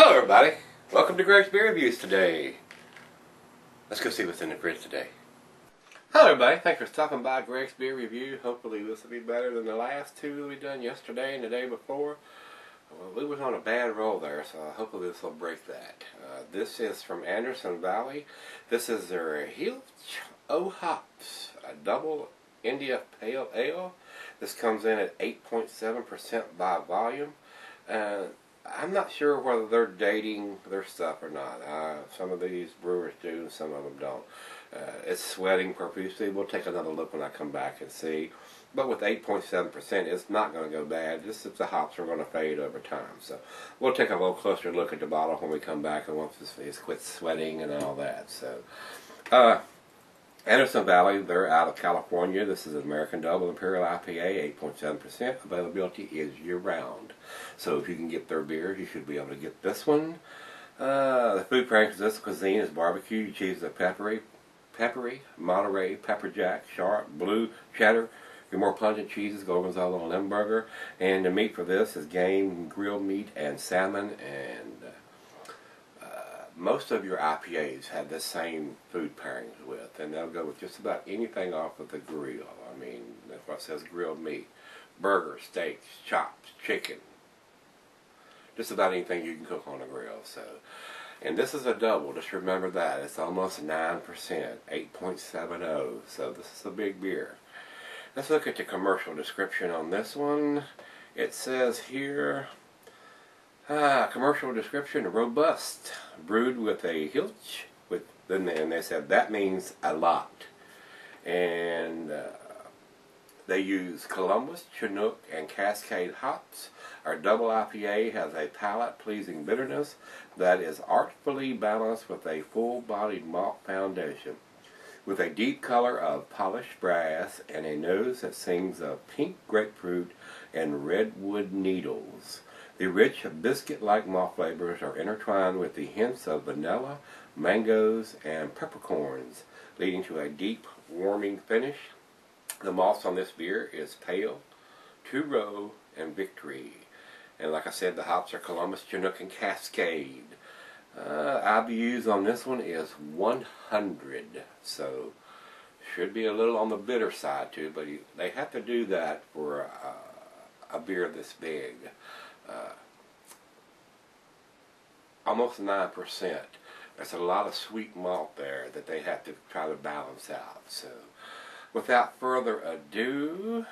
Hello everybody, welcome to Gregsbeerreviews today. Let's go see what's in the fridge today. Hello everybody, thanks for stopping by Gregsbeerreview. Hopefully this will be better than the last two we done yesterday and the day before. Well, we was on a bad roll there, so hopefully this will break that. This is from Anderson Valley. This is their Heelch Hops, a double India Pale Ale. This comes in at 8.7% by volume. I'm not sure whether they're dating their stuff or not. Some of these brewers do, and some of them don't. It's sweating profusely. We'll take another look when I come back and see. But with 8.7%, it's not going to go bad. Just if the hops are going to fade over time. So we'll take a little closer look at the bottle when we come back and once it's quit sweating and all that. So, Anderson Valley, they're out of California. This is an American Double Imperial IPA, 8.7%. Availability is year-round. So if you can get their beers, you should be able to get this one. The food pairings for this cuisine is barbecue. You choose the peppery, Monterey, pepper jack, sharp, blue, cheddar. Your more pungent cheeses, gorgonzola and Limburger. And the meat for this is game, grilled meat, and salmon. And most of your IPAs have the same food pairings with, and they'll go with just about anything off of the grill. I mean, that's what it says, grilled meat, burgers, steaks, chops, chicken, just about anything you can cook on a grill. So, and this is a double. Just remember that it's almost 9%, 8.70. So this is a big beer. Let's look at the commercial description on this one. It says here. Commercial description: robust, brewed with a Heelch, and they said that means a lot. And they use Columbus, Chinook, and Cascade hops. Our double IPA has a palate-pleasing bitterness that is artfully balanced with a full-bodied malt foundation, with a deep color of polished brass and a nose that sings of pink grapefruit and redwood needles. The rich biscuit-like malt flavors are intertwined with the hints of vanilla, mangoes, and peppercorns, leading to a deep, warming finish. The malts on this beer is Pale, Two Row, and Victory. And like I said, the hops are Columbus, Chinook, and Cascade. IBUs on this one is 100, so should be a little on the bitter side too, but they have to do that for a beer this big. Almost 9%. There's a lot of sweet malt there that they have to try to balance out. So, without further ado,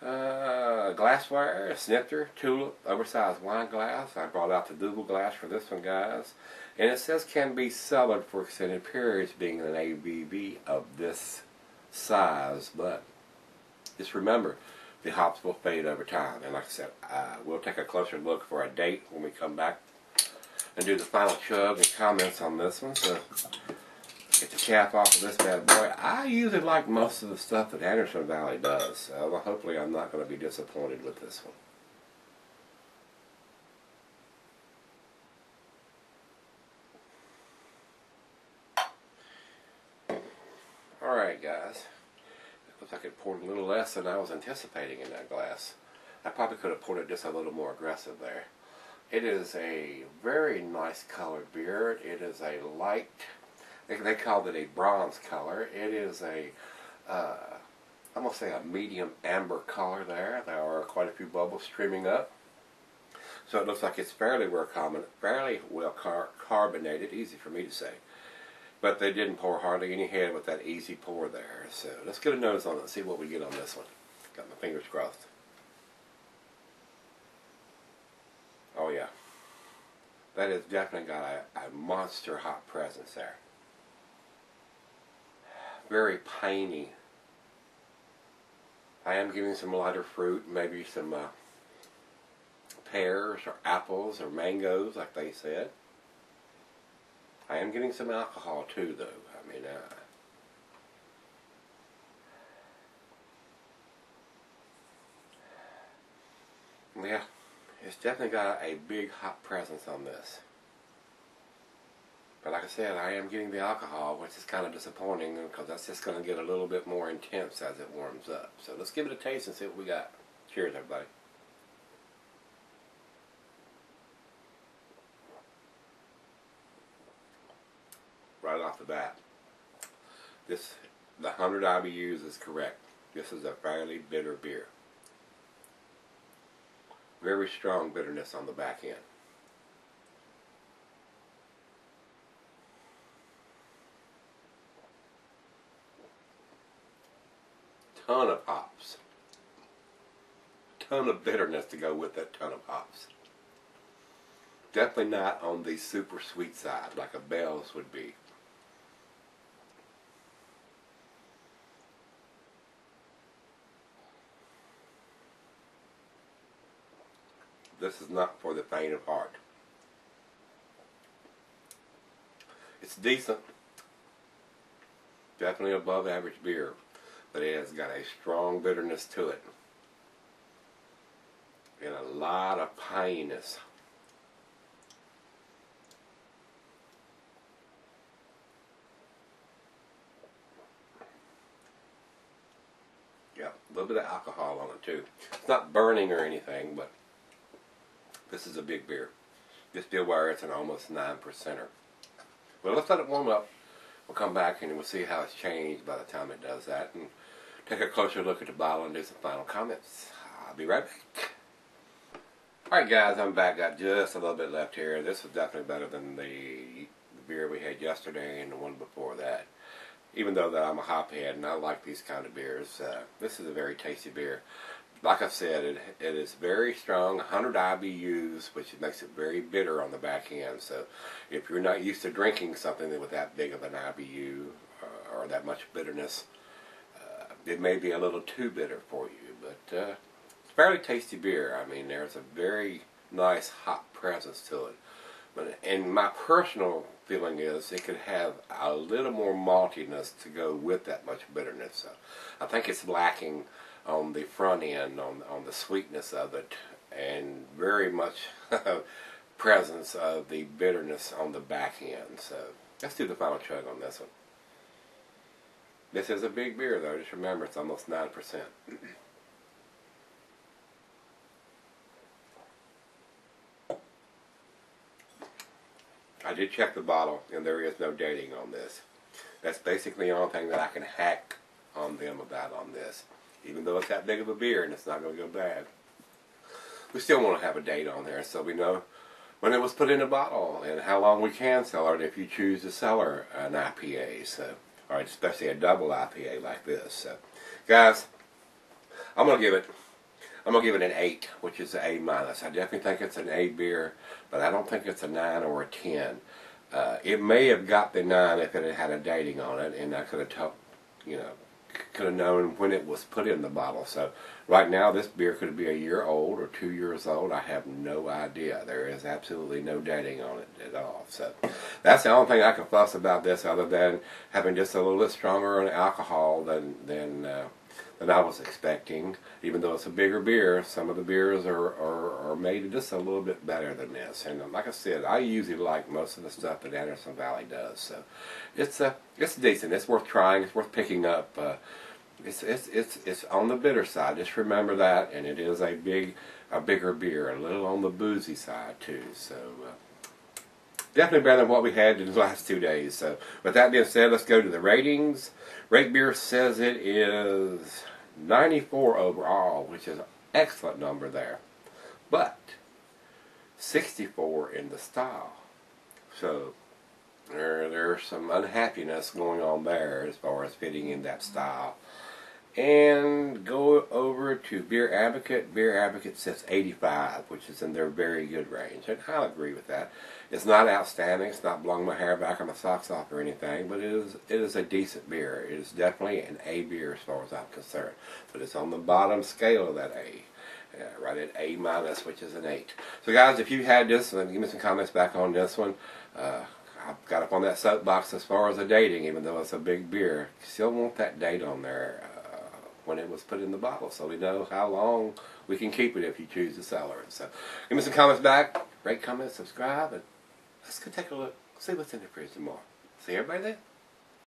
glassware, snifter, tulip, oversized wine glass. I brought out the double glass for this one, guys. And it says can be cellared for extended periods, being an ABV of this size. But just remember, the hops will fade over time. And like I said, we'll take a closer look for a date when we come back and do the final chug and comments on this one. So, get the cap off of this bad boy. I usually like most of the stuff that Anderson Valley does, so hopefully I'm not going to be disappointed with this one. Alright guys, it looks like it poured a little less than I was anticipating in that glass. I probably could have poured it just a little more aggressive there. It is a very nice colored beer. It is a light, they called it a bronze color. It is a, I'm going to say a medium amber color there. There are quite a few bubbles streaming up. So it looks like it's fairly well carbonated, easy for me to say. But they didn't pour hardly any head with that easy pour there. So let's get a nose on it and see what we get on this one. Got my fingers crossed. Oh yeah, that has definitely got a monster hop presence there. Very piney. I am getting some lighter fruit, maybe some pears or apples or mangoes like they said. I am getting some alcohol too though. I mean, yeah. It's definitely got a big hop presence on this. But like I said, I am getting the alcohol, which is kind of disappointing because that's just going to get a little bit more intense as it warms up. So let's give it a taste and see what we got. Cheers, everybody. bat. The 100 IBUs is correct. This is a fairly bitter beer. Very strong bitterness on the back end. Ton of hops. Ton of bitterness to go with that ton of hops. Definitely not on the super sweet side like a Bell's would be. This is not for the faint of heart. It's decent. Definitely above average beer, but it has got a strong bitterness to it. And a lot of pininess. Yeah, a little bit of alcohol on it too. It's not burning or anything, but this is a big beer. Just be aware it's an almost 9%er. Well, let's let it warm up. We'll come back and we'll see how it's changed by the time it does that, and take a closer look at the bottle and do some final comments. I'll be right back. Alright guys, I'm back. Got just a little bit left here. This was definitely better than the beer we had yesterday and the one before that. Even though that I'm a hophead and I like these kind of beers, this is a very tasty beer. Like I said, it is very strong, 100 IBUs, which makes it very bitter on the back end. So if you're not used to drinking something with that big of an IBU or that much bitterness, it may be a little too bitter for you. But it's a fairly tasty beer. I mean, there's a very nice hop presence to it. And my personal feeling is it could have a little more maltiness to go with that much bitterness. So I think it's lacking on the front end, on the sweetness of it, and very much presence of the bitterness on the back end. So let's do the final chug on this one. This is a big beer though, just remember it's almost 9%. I did check the bottle and there is no dating on this. That's basically the only thing that I can hack on them about on this. Even though it's that big of a beer and it's not going to go bad. We still want to have a date on there so we know when it was put in a bottle and how long we can sell it if you choose to sell her an IPA. So, or especially a double IPA like this. So, guys, I'm going to give it an 8, which is an A-. I definitely think it's an A beer, but I don't think it's a 9 or a 10. It may have got the 9 if it had had a dating on it, and I could have told, could have known when it was put in the bottle. So right now this beer could be a year old or 2 years old. I have no idea. There is absolutely no dating on it at all. So that's the only thing I can fuss about this, other than having just a little bit stronger in alcohol than I was expecting. Even though it's a bigger beer, some of the beers are made just a little bit better than this. And like I said, I usually like most of the stuff that Anderson Valley does. So it's decent. It's worth trying. It's worth picking up. It's on the bitter side. Just remember that. And it is a bigger beer, a little on the boozy side too. So definitely better than what we had in the last 2 days. So with that being said, let's go to the ratings. Rate Beer says it is 94 overall, which is an excellent number there. But 64 in the style. So there's some unhappiness going on there as far as fitting in that style. And go over to Beer Advocate. Beer Advocate says 85, which is in their very good range. And I'll agree with that. It's not outstanding. It's not blowing my hair back or my socks off or anything. But it is a decent beer. It is definitely an A beer as far as I'm concerned. But it's on the bottom scale of that A. Right at A-, which is an 8. So guys, if you had this, give me some comments back on this one. I've got up on that soapbox as far as the dating, even though it's a big beer. Still want that date on there when it was put in the bottle, so we know how long we can keep it if you choose to sell her. So give me some comments back, rate, comment, subscribe, and let's go take a look, see what's in the fridge tomorrow. See everybody there?